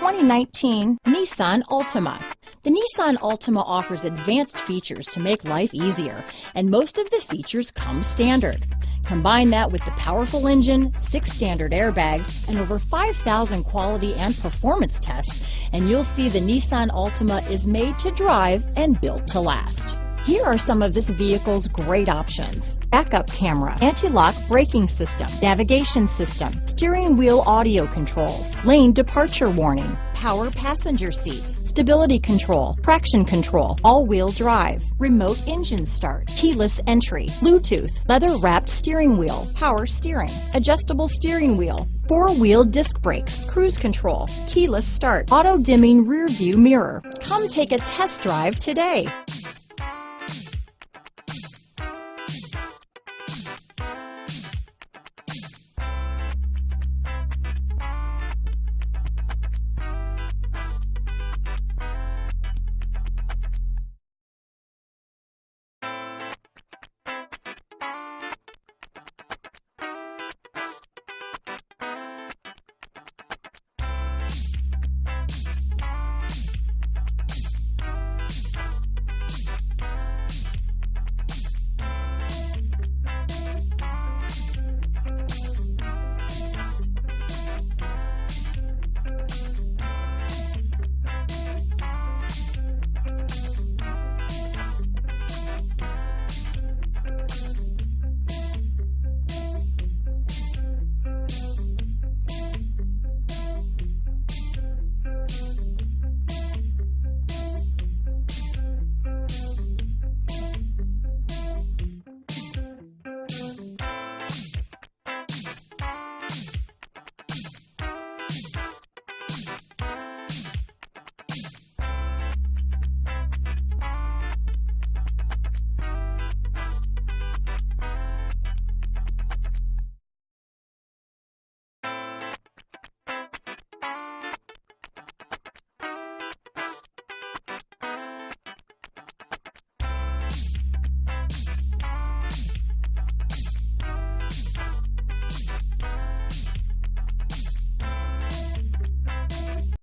2019 Nissan Altima. The Nissan Altima offers advanced features to make life easier, and most of the features come standard. Combine that with the powerful engine, 6 standard airbags, and over 5,000 quality and performance tests, and you'll see the Nissan Altima is made to drive and built to last. Here are some of this vehicle's great options: backup camera, anti-lock braking system, navigation system, steering wheel audio controls, lane departure warning, power passenger seat, stability control, traction control, all-wheel drive, remote engine start, keyless entry, Bluetooth, leather-wrapped steering wheel, power steering, adjustable steering wheel, 4-wheel disc brakes, cruise control, keyless start, auto-dimming rear view mirror. Come take a test drive today.